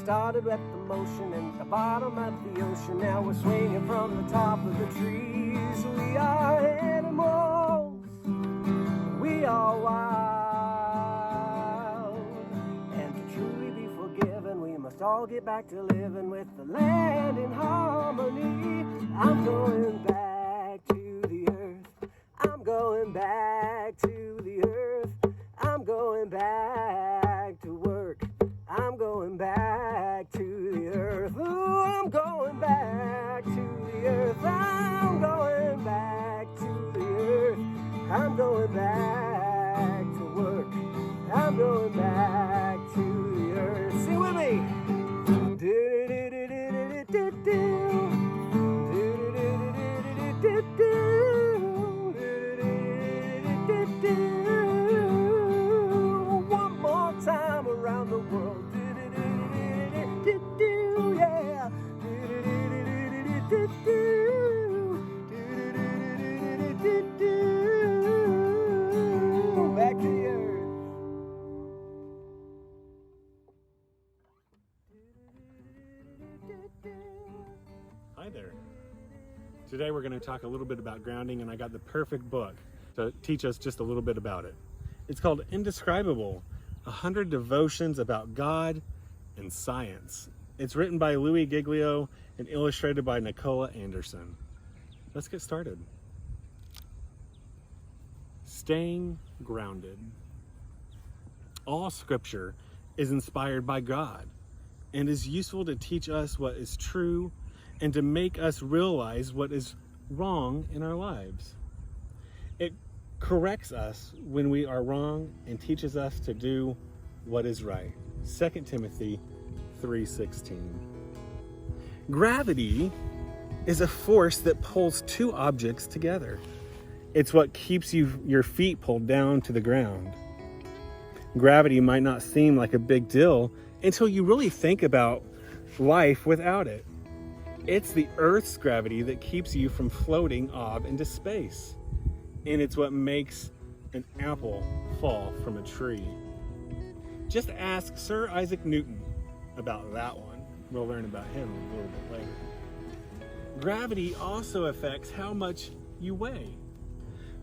started at the motion and the bottom of the ocean. Now we're swinging from the top of the trees. We are animals, we are wild. And to truly be forgiven, we must all get back to living with the land in harmony. I'm going back to the earth. I'm going back to the earth. I'm going back to work. I'm going back to the earth. Ooh, I'm going back to the earth. I'm going back to the earth. I'm going back to work. I'm going back to the earth. Sing with me. One more time around the world. Yeah. Back to the earth. Hi there. Today we're going to talk a little bit about grounding, and I got the perfect book to teach us just a little bit about it. It's called Indescribable, 100 Devotions About God and Science. It's written by Louie, Giglio and illustrated by Nicola. Let's get started. Staying grounded. All scripture is inspired by God and is useful to teach us what is true and to make us realize what is wrong in our lives. It corrects us when we are wrong and teaches us to do what is right. 2 Timothy 3:16. Gravity is a force that pulls two objects together. It's what keeps your feet pulled down to the ground. Gravity might not seem like a big deal until you really think about life without it. It's the Earth's gravity that keeps you from floating off into space. And it's what makes an apple fall from a tree. Just ask Sir Isaac Newton about that one. We'll learn about him a little bit later. Gravity also affects how much you weigh.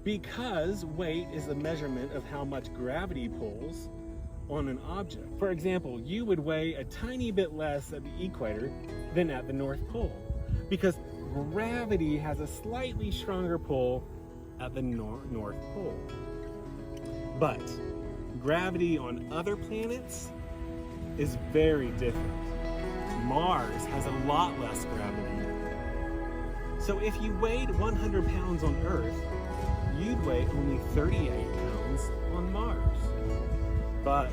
Because weight is a measurement of how much gravity pulls on an object. For example, you would weigh a tiny bit less at the equator than at the North Pole, because gravity has a slightly stronger pull at the North Pole. But gravity on other planets is very different. Mars has a lot less gravity. So if you weighed 100 pounds on Earth, you'd weigh only 38 pounds on Mars. But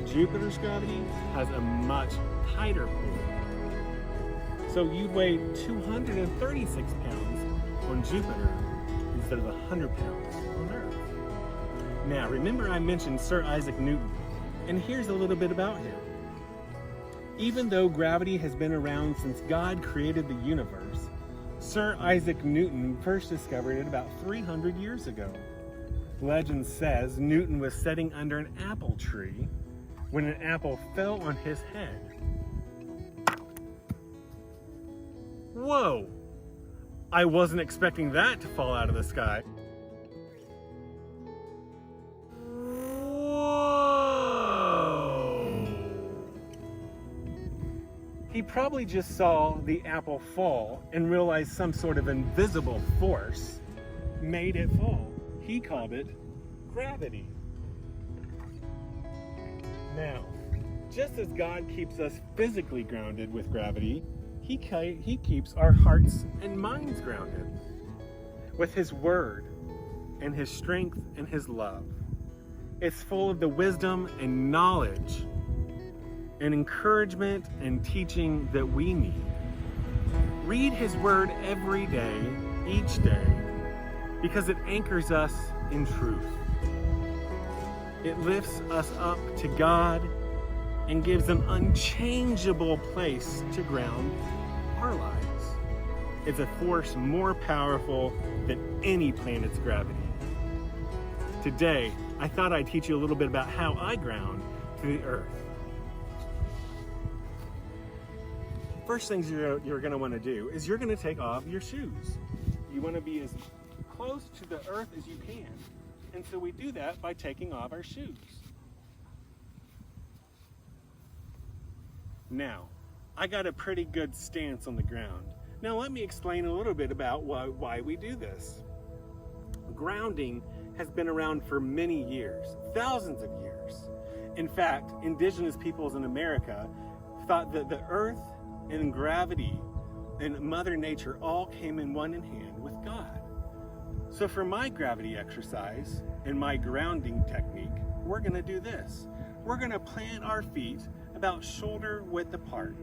Jupiter's gravity has a much tighter pull. So you'd weigh 236 pounds on Jupiter instead of 100 pounds on Earth. Now, remember I mentioned Sir Isaac Newton, and here's a little bit about him. Even though gravity has been around since God created the universe, Sir Isaac Newton first discovered it about 300 years ago. Legend says Newton was sitting under an apple tree when an apple fell on his head. Whoa! I wasn't expecting that to fall out of the sky. Whoa! He probably just saw the apple fall and realized some sort of invisible force made it fall. He called it gravity. Now, just as God keeps us physically grounded with gravity, He keeps our hearts and minds grounded with His Word and His strength and His love. It's full of the wisdom and knowledge and encouragement and teaching that we need. Read His Word every day, each day, because it anchors us in truth. It lifts us up to God and gives an unchangeable place to ground our lives. It's a force more powerful than any planet's gravity. Today, I thought I'd teach you a little bit about how I ground to the earth. first things you're going to want to do is you're going to take off your shoes. You want to be as close to the earth as you can. And so we do that by taking off our shoes. Now, I got a pretty good stance on the ground. Now let me explain a little bit about why we do this. Grounding has been around for many years, thousands of years. In fact, indigenous peoples in America thought that the earth and gravity and Mother Nature all came in one in hand with God. So for my gravity exercise and my grounding technique, we're going to do this. We're going to plant our feet about shoulder width apart,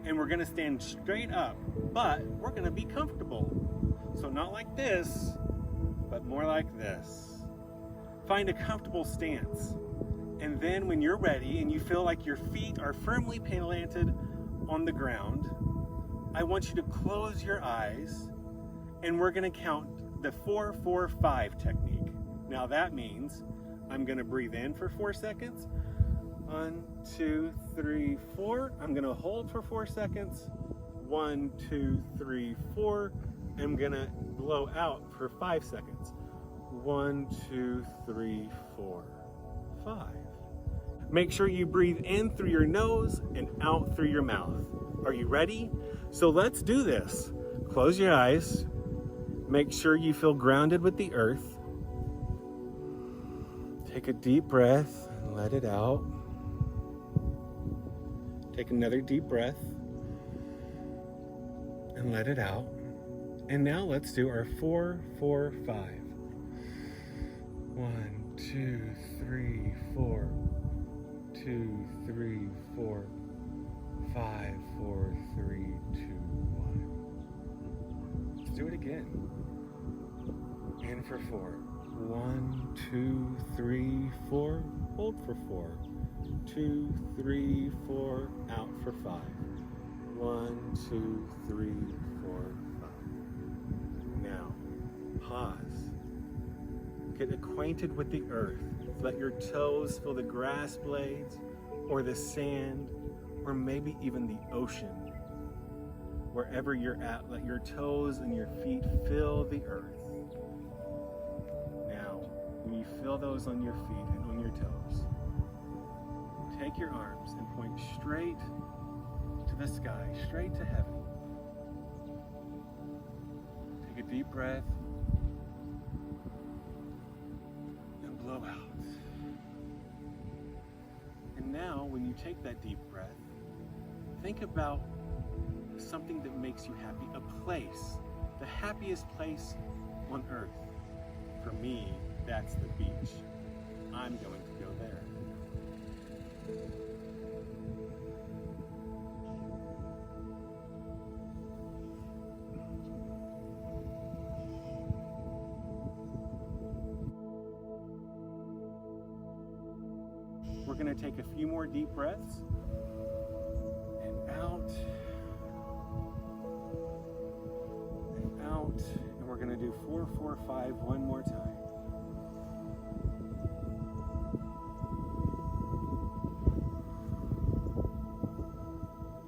and we're going to stand straight up, but we're going to be comfortable. So not like this, but more like this. Find a comfortable stance. And then when you're ready and you feel like your feet are firmly planted on the ground, I want you to close your eyes, and we're going to count the 4-4-5 technique. Now that means I'm going to breathe in for 4 seconds. 1, 2, 3, 4. I'm going to hold for 4 seconds. 1, 2, 3, 4. I'm going to blow out for 5 seconds. 1, 2, 3, 4, 5. Make sure you breathe in through your nose and out through your mouth. Are you ready? So let's do this. Close your eyes. Make sure you feel grounded with the earth. Take a deep breath and let it out. Take another deep breath and let it out. And now let's do our 4-4-5. 1, 2, 3, 4. 2, 3, 4, 5, 4, 3, 2, 1. Let's do it again. In for 4. 1, 2, 3, 4. Hold for 4. 2, 3, 4. Out for 5. 1, 2, 3, 4, 5. Now, pause. Get acquainted with the earth. Let your toes feel the grass blades or the sand or maybe even the ocean. Wherever you're at, let your toes and your feet feel the earth. Now, when you feel those on your feet and on your toes, take your arms and point straight to the sky, straight to heaven. Take a deep breath and blow out. And now, when you take that deep breath, think about something that makes you happy, a place, the happiest place on earth. For me, that's the beach. I'm going to go there. We're going to take a few more deep breaths, and out, and out, and we're going to do 4-4-5 one more time.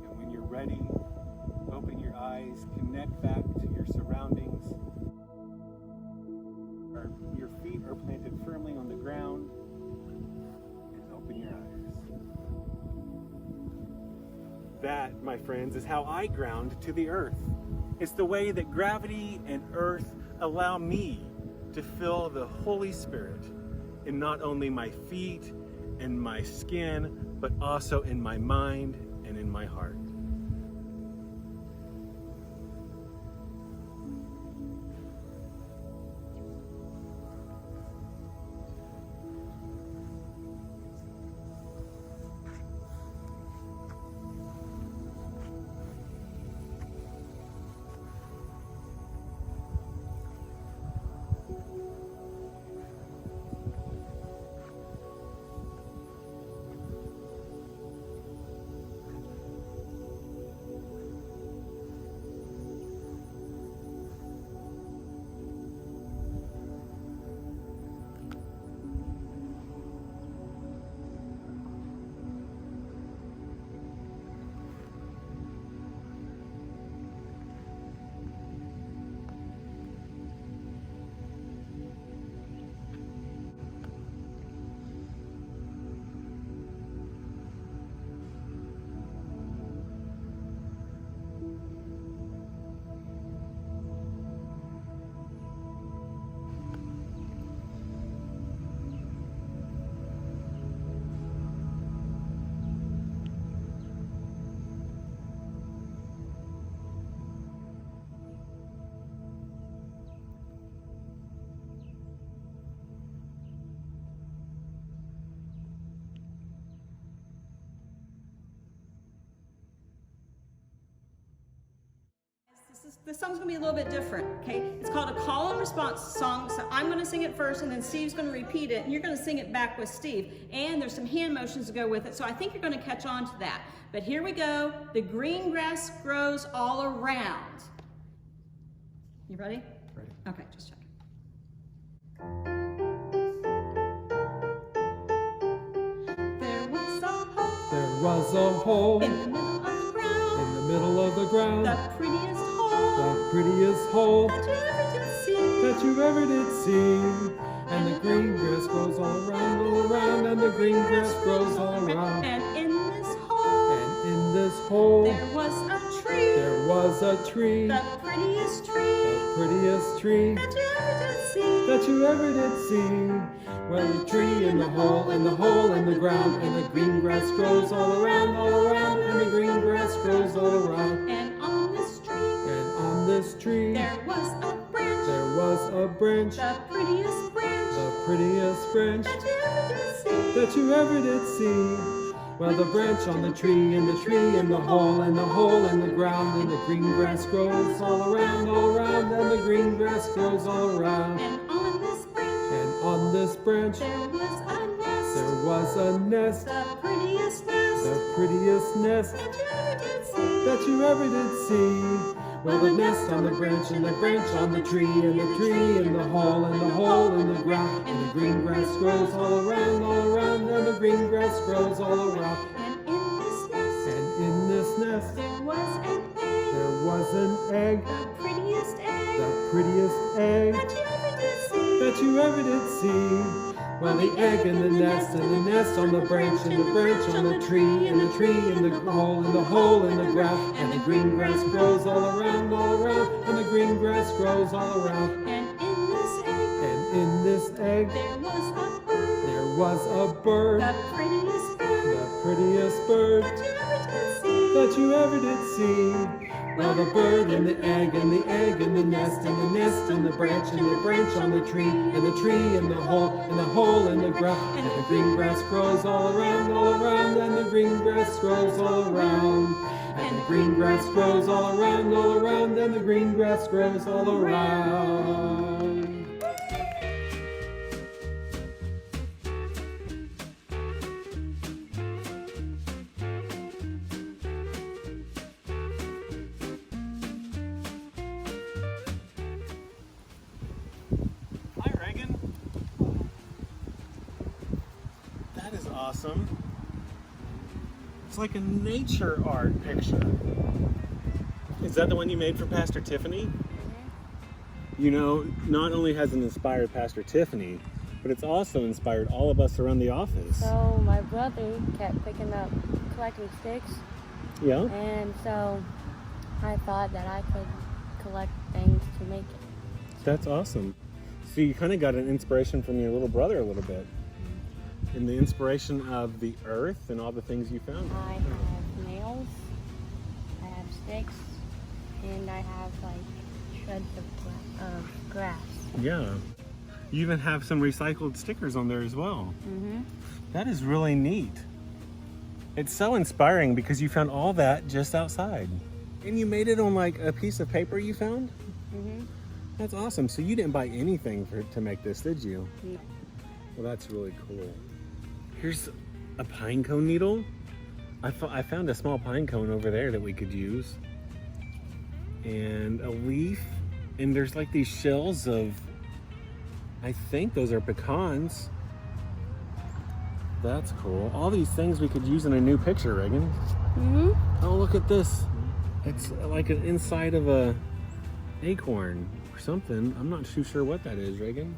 And when you're ready, open your eyes, connect back to your surroundings. Your feet are planted firmly on the ground. Open your eyes. That, my friends, is how I ground to the earth. It's the way that gravity and earth allow me to feel the Holy Spirit in not only my feet and my skin, but also in my mind and in my heart. This song's gonna be a little bit different, okay? It's called a call and response song. So I'm gonna sing it first and then Steve's gonna repeat it and you're gonna sing it back with Steve. And there's some hand motions to go with it. So I think you're gonna catch on to that. But here we go. The green grass grows all around. You ready? Ready. Okay, just check. There was a hole In the middle of the ground. in the middle of the ground. The prettiest hole The prettiest hole that you ever did see. that you ever did see. And the green grass grows all around, and the green grass grows all around. And in this hole, And in this hole, there was a tree. there was a tree, The prettiest tree the prettiest tree that you ever did see. that you ever did see. Well, the tree in the hole in the ground, and the green grass grows all around, and the green grass grows all around. And on this tree, And on this tree, there was a branch. there was a branch, The prettiest branch the prettiest branch that you ever did see. that you ever did see. Well, the branch on the tree, and the tree in the hole in the ground, and the green grass grows all around, and the green grass grows all around. And on this branch, And on this branch, there was a nest. there was a nest, The prettiest nest the prettiest nest that you ever did see. that you ever did see. Well, the nest on the branch, and the branch on the tree, and the tree in the hole in the ground, and the green grass grows all around, and the green grass grows all around. And in this nest, And in this nest, there was an egg. there was an egg, The prettiest egg the prettiest egg that you ever did see. that you ever did see. Well, the egg in the nest, and the nest on the branch, and the branch on the tree, and the tree in the hole in the ground, and the green grass grows all around, and the green grass grows all around. And in this egg, And in this egg, there was a bird. there was a bird, The prettiest bird the prettiest bird that you ever did see. that you ever did see. Well, the bird and the egg and the egg and the nest and the branch on the tree and the tree in the hole in the ground, and the green grass grows all around, and the green grass grows all around. And the green grass grows all around, and the green grass grows all around. Hi, Reagan. That is awesome. It's like a nature art picture. Is that the one you made for Pastor Tiffany? You know, not only has it inspired Pastor Tiffany, but it's also inspired all of us around the office. So my brother kept picking up, collecting sticks, Yeah? and so I thought that I could collect things to make it. That's awesome. So you kind of got an inspiration from your little brother a little bit. And the inspiration of the earth and all the things you found. I have nails, I have sticks, and I have like shreds of grass. Yeah. You even have some recycled stickers on there as well. Mm-hmm. That is really neat. It's so inspiring because you found all that just outside. And you made it on like a piece of paper you found? Mm-hmm. That's awesome. So you didn't buy anything to make this, did you? No. Well, that's really cool. Here's a pine cone needle. I found a small pine cone over there that we could use. And a leaf. And there's like these shells of, I think those are pecans. That's cool. All these things we could use in a new picture, Reagan. Mm-hmm. Oh, look at this. It's like an inside of a acorn or something. I'm not too sure what that is, Reagan.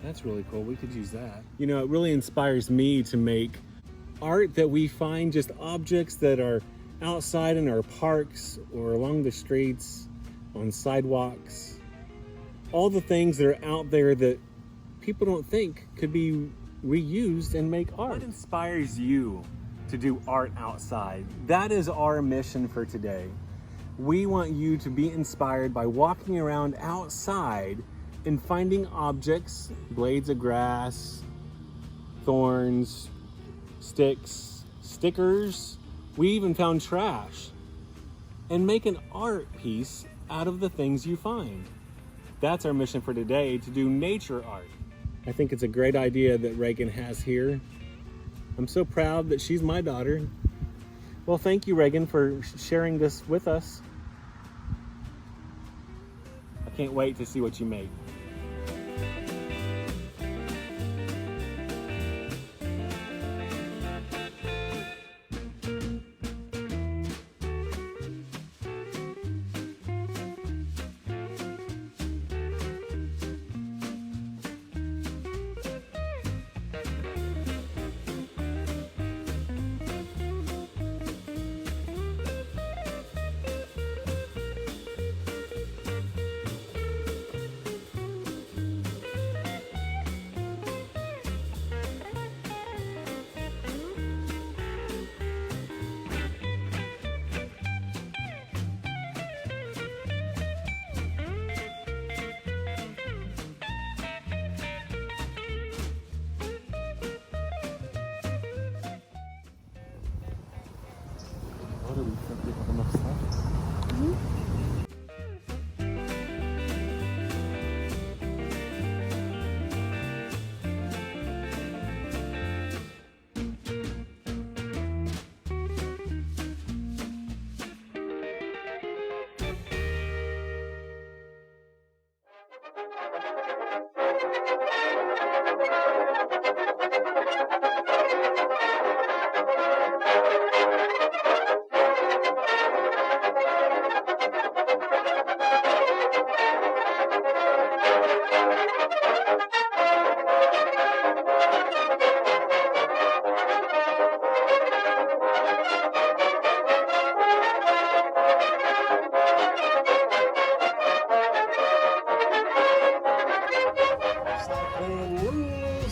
That's really cool. We could use that. You know, it really inspires me to make art that we find just objects that are outside in our parks or along the streets, on sidewalks. All the things that are out there that people don't think could be reused and make art. What inspires you to do art outside? That is our mission for today. We want you to be inspired by walking around outside and finding objects, blades of grass, thorns, sticks, stickers. We even found trash. And make an art piece out of the things you find. That's our mission for today, to do nature art. I think it's a great idea that Reagan has here. I'm so proud that she's my daughter. Well, thank you, Reagan, for sharing this with us. I can't wait to see what you make.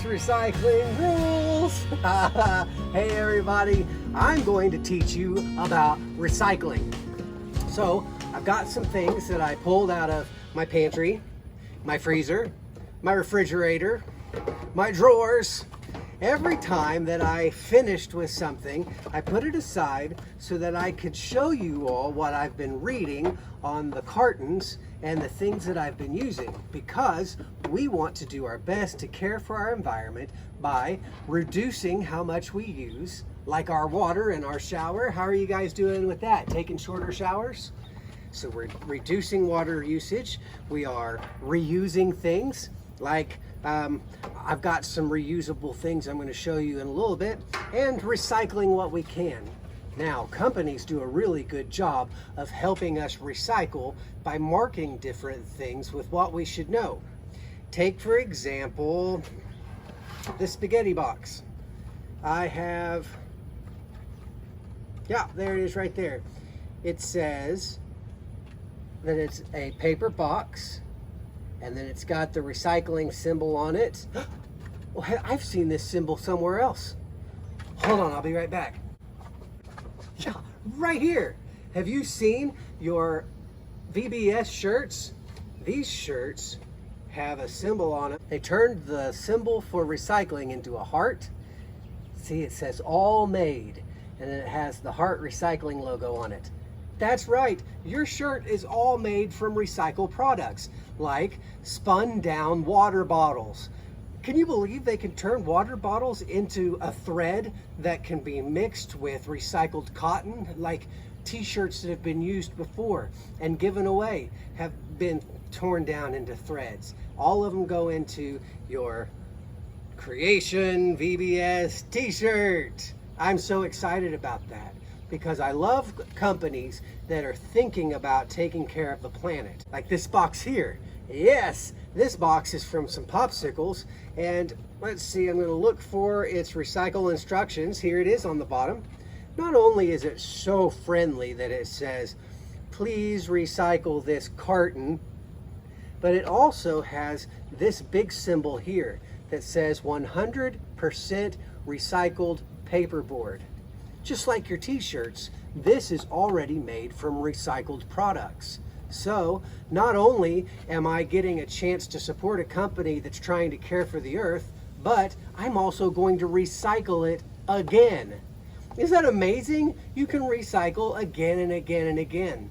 Recycling rules. Hey everybody, I'm going to teach you about recycling. So I've got some things that I pulled out of my pantry, my freezer, my refrigerator, my drawers. Every time that I finished with something, I put it aside so that I could show you all what I've been reading on the cartons and the things that I've been using, because we want to do our best to care for our environment by reducing how much we use, like our water in our shower. How are you guys doing with that? Taking shorter showers? So we're reducing water usage. We are reusing things, like I've got some reusable things I'm going to show you in a little bit, and recycling what we can. Now, companies do a really good job of helping us recycle by marking different things with what we should know. Take, for example, this spaghetti box. I have, yeah, there it is right there. It says that it's a paper box, and then it's got the recycling symbol on it. Well, I've seen this symbol somewhere else. Hold on, I'll be right back. Yeah, right here. Have you seen your VBS shirts? These shirts have a symbol on it. They turned the symbol for recycling into a heart. See, it says all made, and then it has the heart recycling logo on it. That's right, your shirt is all made from recycled products, like spun down water bottles. Can you believe they can turn water bottles into a thread that can be mixed with recycled cotton? Like t-shirts that have been used before and given away have been torn down into threads. All of them go into your Creation VBS t-shirt. I'm so excited about that, because I love companies that are thinking about taking care of the planet. Like this box here. Yes, this box is from some popsicles, and let's see, I'm going to look for its recycle instructions. Here it is on the bottom. Not only is it so friendly that it says, please recycle this carton, but it also has this big symbol here that says 100% recycled paperboard. Just like your t-shirts, this is already made from recycled products. So not only am I getting a chance to support a company that's trying to care for the earth, but I'm also going to recycle it again. Isn't that amazing? You can recycle again and again and again.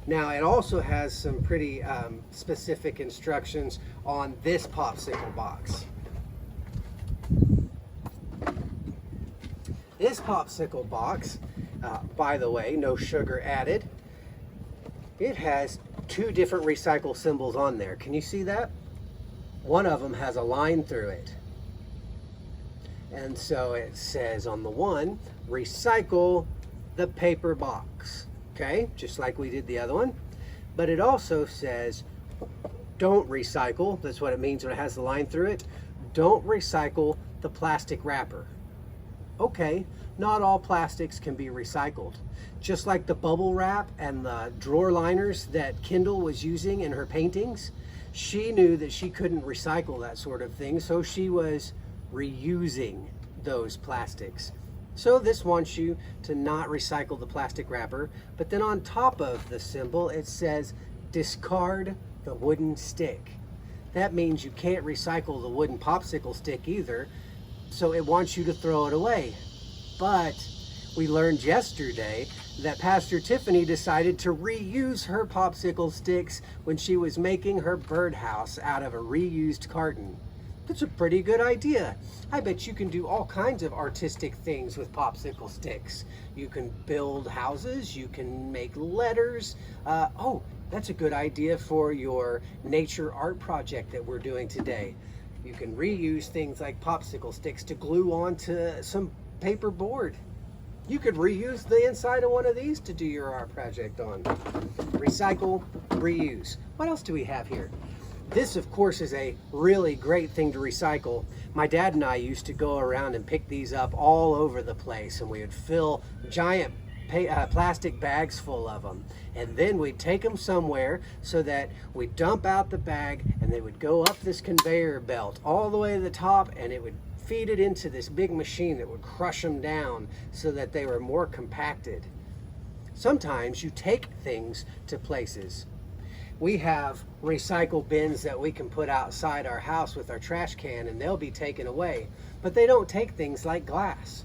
Now it also has some pretty specific instructions on this popsicle box. This popsicle box, by the way, no sugar added, it has 2 different recycle symbols on there. Can you see that? One of them has a line through it. And so it says on the one, recycle the paper box. Okay, just like we did the other one. But it also says, don't recycle. That's what it means when it has the line through it. Don't recycle the plastic wrapper. Okay, not all plastics can be recycled. Just like the bubble wrap and the drawer liners that Kendall was using in her paintings, she knew that she couldn't recycle that sort of thing, so she was reusing those plastics. So this wants you to not recycle the plastic wrapper, but then on top of the symbol it says discard the wooden stick. That means you can't recycle the wooden popsicle stick either, so it wants you to throw it away. But we learned yesterday that Pastor Tiffany decided to reuse her popsicle sticks when she was making her birdhouse out of a reused carton. That's a pretty good idea. I bet you can do all kinds of artistic things with popsicle sticks. You can build houses, you can make letters. Oh, that's a good idea for your nature art project that we're doing today. You can reuse things like popsicle sticks to glue onto some paper board. You could reuse the inside of one of these to do your art project on. Recycle, reuse. What else do we have here? This, of course, is a really great thing to recycle. My dad and I used to go around and pick these up all over the place, and we would fill giant plastic bags full of them. And then we'd take them somewhere so that we'd dump out the bag, and they would go up this conveyor belt all the way to the top, and it would feed it into this big machine that would crush them down so that they were more compacted. Sometimes you take things to places. We have recycle bins that we can put outside our house with our trash can, and they'll be taken away. But they don't take things like glass.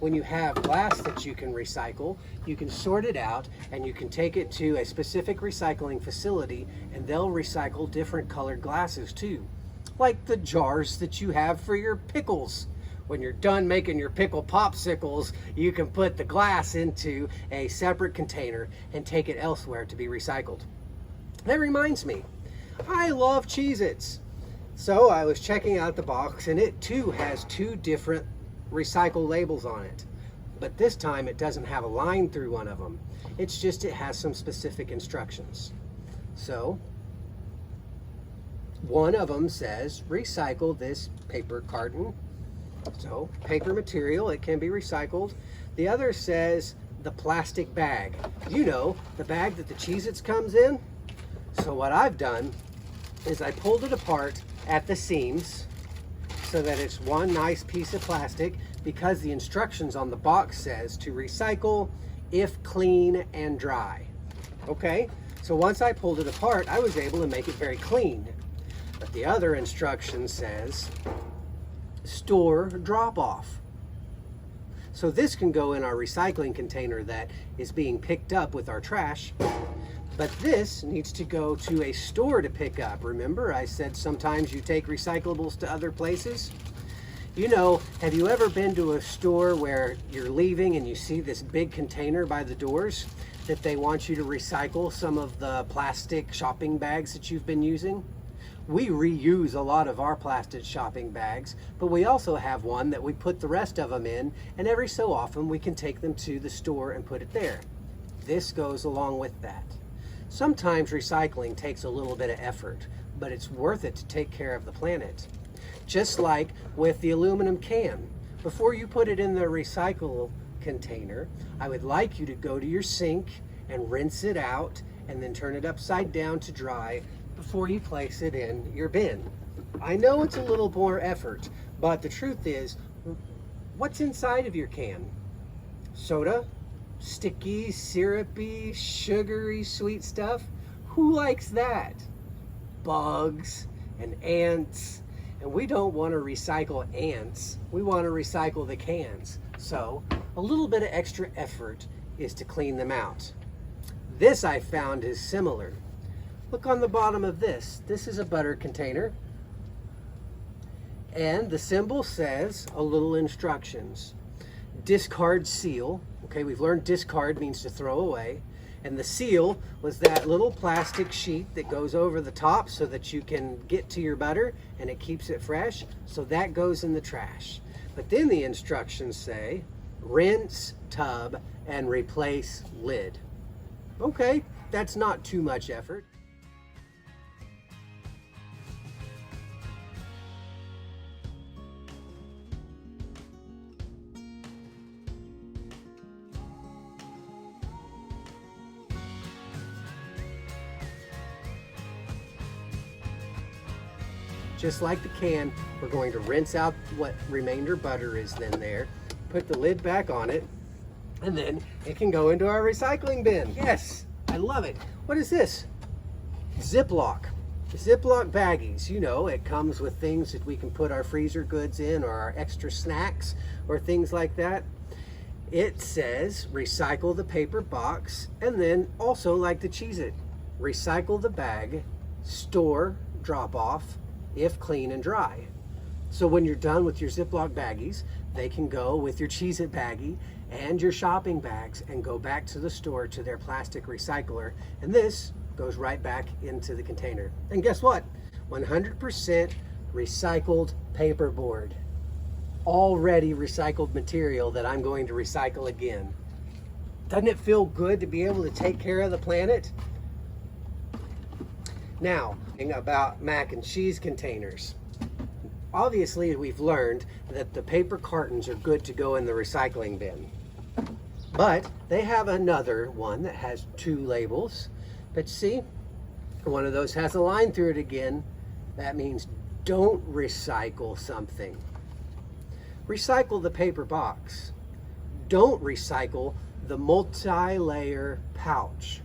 When you have glass that you can recycle, you can sort it out and you can take it to a specific recycling facility, and they'll recycle different colored glasses too. Like the jars that you have for your pickles. When you're done making your pickle popsicles, you can put the glass into a separate container and take it elsewhere to be recycled. That reminds me, I love Cheez-Its. So I was checking out the box, and it too has 2 different recycle labels on it. But this time it doesn't have a line through one of them. It's just it has some specific instructions. So one of them says recycle this paper carton. So paper material, it can be recycled. The other says the plastic bag. You know, the bag that the Cheez-Its comes in. So what I've done is I pulled it apart at the seams so that it's one nice piece of plastic, because the instructions on the box says to recycle if clean and dry. Okay, so once I pulled it apart, I was able to make it very clean. But the other instruction says store drop off. So this can go in our recycling container that is being picked up with our trash. But this needs to go to a store to pick up. Remember, I said sometimes you take recyclables to other places? You know, have you ever been to a store where you're leaving and you see this big container by the doors that they want you to recycle some of the plastic shopping bags that you've been using? We reuse a lot of our plastic shopping bags, but we also have one that we put the rest of them in, and every so often we can take them to the store and put it there. This goes along with that. Sometimes recycling takes a little bit of effort, but it's worth it to take care of the planet. Just like with the aluminum can. Before you put it in the recycle container, I would like you to go to your sink and rinse it out and then turn it upside down to dry before you place it in your bin. I know it's a little more effort, but the truth is, what's inside of your can? Soda? Sticky, syrupy, sugary, sweet stuff? Who likes that? Bugs and ants. And we don't want to recycle ants. We want to recycle the cans. So a little bit of extra effort is to clean them out. This I found is similar. Look on the bottom of this. This is a butter container. And the symbol says a little instructions. Discard seal. Okay, we've learned discard means to throw away. And the seal was that little plastic sheet that goes over the top so that you can get to your butter and it keeps it fresh. So that goes in the trash. But then the instructions say rinse tub and replace lid. Okay, that's not too much effort. Just like the can, we're going to rinse out what remainder butter is then there, put the lid back on it, and then it can go into our recycling bin. Yes, I love it. What is this? Ziploc. Ziploc baggies. You know, it comes with things that we can put our freezer goods in or our extra snacks or things like that. It says recycle the paper box, and then also like the Cheez-It, recycle the bag, store, drop off, if clean and dry. So when you're done with your Ziploc baggies, they can go with your Cheez-It baggie and your shopping bags and go back to the store to their plastic recycler. And this goes right back into the container. And guess what? 100% recycled paperboard. Already recycled material that I'm going to recycle again. Doesn't it feel good to be able to take care of the planet? Now, about mac and cheese containers. Obviously, we've learned that the paper cartons are good to go in the recycling bin. But they have another one that has 2 labels. But see, one of those has a line through it again. That means don't recycle something. Recycle the paper box. Don't recycle the multi-layer pouch.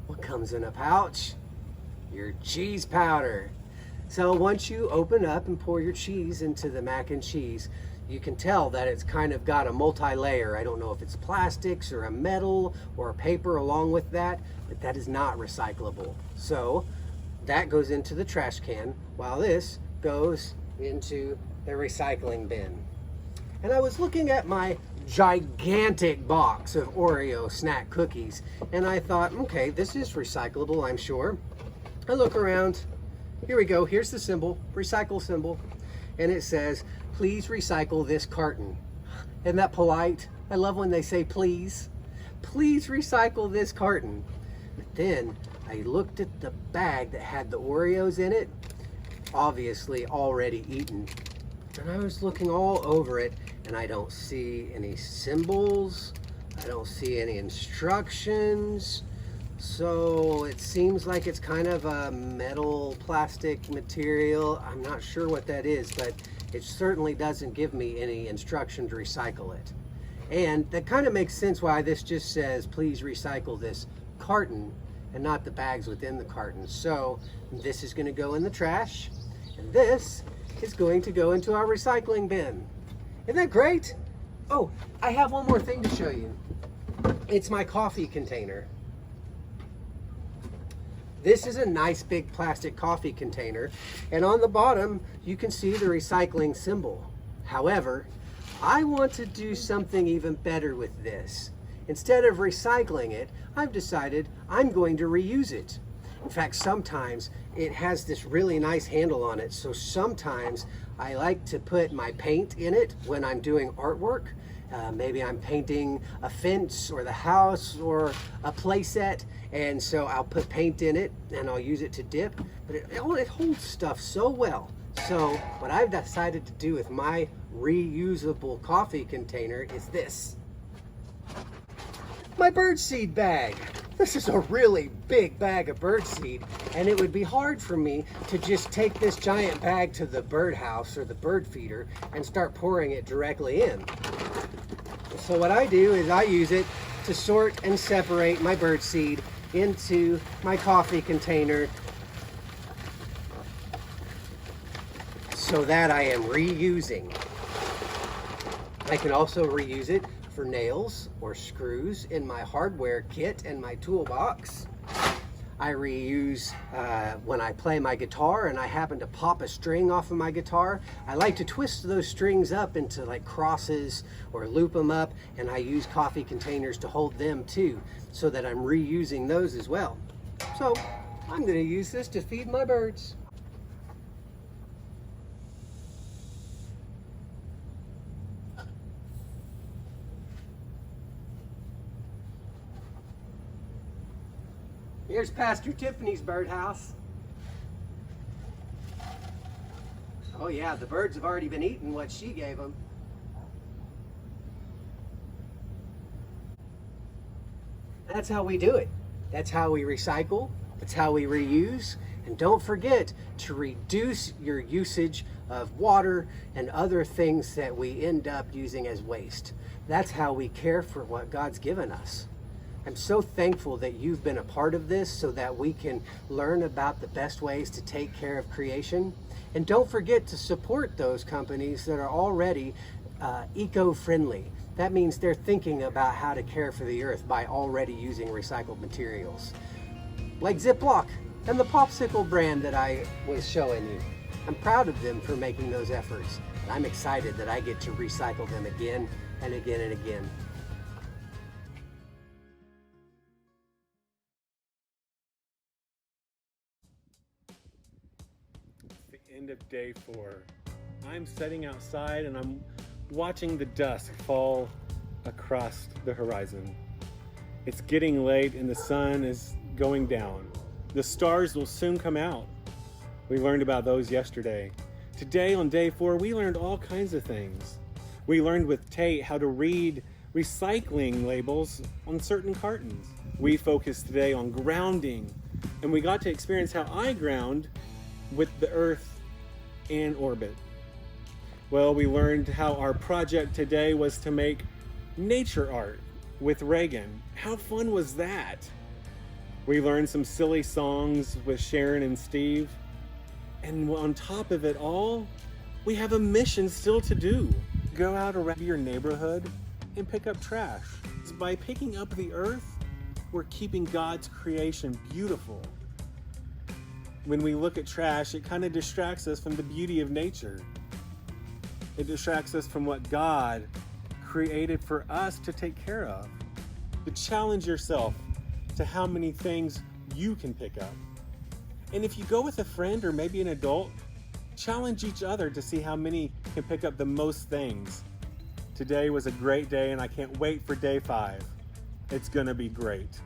What comes in a pouch? Your cheese powder. So once you open up and pour your cheese into the mac and cheese, you can tell that it's kind of got a multi-layer. I don't know if it's plastics or a metal or a paper along with that, but that is not recyclable. So that goes into the trash can while this goes into the recycling bin. And I was looking at my gigantic box of Oreo snack cookies and I thought, okay, this is recyclable, I'm sure. I look around, here we go, here's the symbol, recycle symbol, and it says, please recycle this carton. Isn't that polite? I love when they say please. Please recycle this carton. But then I looked at the bag that had the Oreos in it, obviously already eaten. And I was looking all over it and I don't see any symbols, I don't see any instructions. So it seems like it's kind of a metal plastic material. I'm not sure what that is, but it certainly doesn't give me any instruction to recycle it. And that kind of makes sense why this just says, please recycle this carton and not the bags within the carton. So this is going to go in the trash and this is going to go into our recycling bin. Isn't that great? Oh, I have one more thing to show you. It's my coffee container. This is a nice big plastic coffee container, and on the bottom you can see the recycling symbol. However, I want to do something even better with this. Instead of recycling it, I've decided I'm going to reuse it. In fact, sometimes it has this really nice handle on it, so sometimes I like to put my paint in it when I'm doing artwork. Maybe I'm painting a fence or the house or a playset, and so I'll put paint in it and I'll use it to dip, but it holds stuff so well. So what I've decided to do with my reusable coffee container is this. My birdseed bag. This is a really big bag of birdseed, and it would be hard for me to just take this giant bag to the birdhouse or the bird feeder and start pouring it directly in. So what I do is I use it to sort and separate my birdseed into my coffee container so that I am reusing. I can also reuse it for nails or screws in my hardware kit and my toolbox. I reuse when I play my guitar and I happen to pop a string off of my guitar. I like to twist those strings up into like crosses or loop them up, and I use coffee containers to hold them too, so that I'm reusing those as well. So I'm going to use this to feed my birds. Here's Pastor Tiffany's birdhouse. Oh yeah, the birds have already been eating what she gave them. That's how we do it. That's how we recycle. That's how we reuse. And don't forget to reduce your usage of water and other things that we end up using as waste. That's how we care for what God's given us. I'm so thankful that you've been a part of this so that we can learn about the best ways to take care of creation. And don't forget to support those companies that are already eco-friendly. That means they're thinking about how to care for the earth by already using recycled materials. Like Ziploc and the Popsicle brand that I was showing you. I'm proud of them for making those efforts. And I'm excited that I get to recycle them again and again and again. End of day 4. I'm sitting outside and I'm watching the dusk fall across the horizon. It's getting late and the sun is going down. The stars will soon come out. We learned about those yesterday. Today on day 4, we learned all kinds of things. We learned with Tate how to read recycling labels on certain cartons. We focused today on grounding, and we got to experience how I ground with the earth in orbit. Well, we learned how our project today was to make nature art with Reagan. How fun was that? We learned some silly songs with Sharon and Steve. And on top of it all, we have a mission still to do. Go out around your neighborhood and pick up trash. By picking up the earth, we're keeping God's creation beautiful. When we look at trash, it kind of distracts us from the beauty of nature. It distracts us from what God created for us to take care of. To challenge yourself to how many things you can pick up. And if you go with a friend or maybe an adult, challenge each other to see how many can pick up the most things. Today was a great day and I can't wait for day 5. It's gonna be great.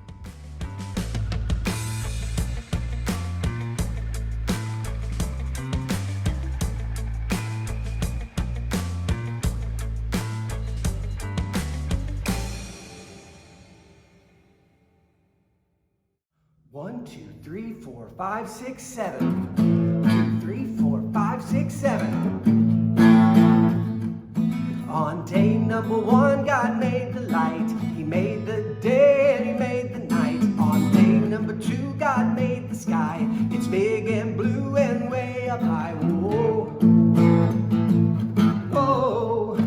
One, 2, 3, 4, 5, 6, 7. 2, 3, 4, 5, 6, 7. On day number 1, God made the light. He made the day and he made the night. On day number 2, God made the sky. It's big and blue and way up high. Whoa. Whoa.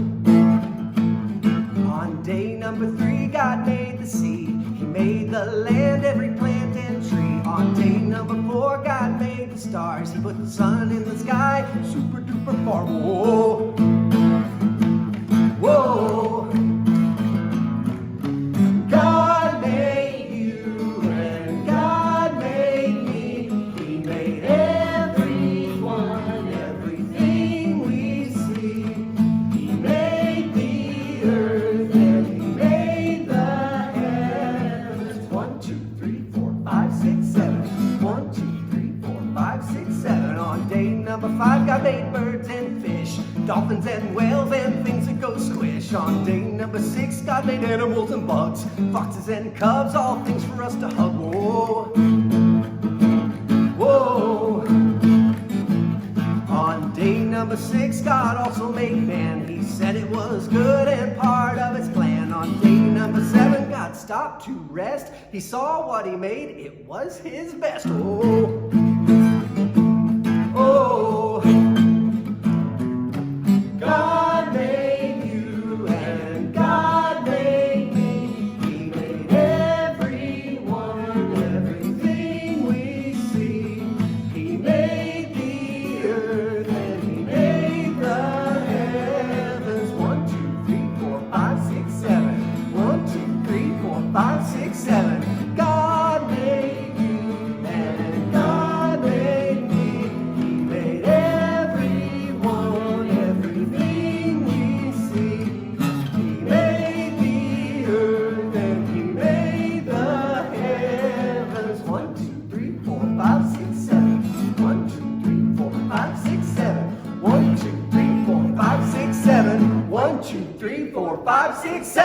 On day number 3, God made the sea. He made the land, every plant and tree. On day number 4, God made the stars. He put the sun in the sky, super duper far. Whoa. Whoa. God made you and God made me. He made everyone, everything we see. He made the earth and he made the heavens. 1, 2, 3, 4, 5, 6, 7. 1, 2, 3, 4, 5, 6, 7. On day number 5, God made birds and fish, dolphins and whales and things that go squish. On day number 6, God made animals and bugs, foxes and cubs, all things for us to hug. Whoa. Whoa. On day number 6, God also made man. He said it was good and part of his plan. On day number 7, God stopped to rest. He saw what he made, it was his best. Oh. Oh. God made you and God made 5, 6, 7. God made you and God made me. He made everyone, everything we see. He made the earth and he made the heavens. 1, 2, 3, 4, 5, 6, 7. 1, 2, 3, 4, 5, 6, 7. 1, 2, 3, 4, 5, 6, 7. 1, 2, 3, 4, 5, 6, 7.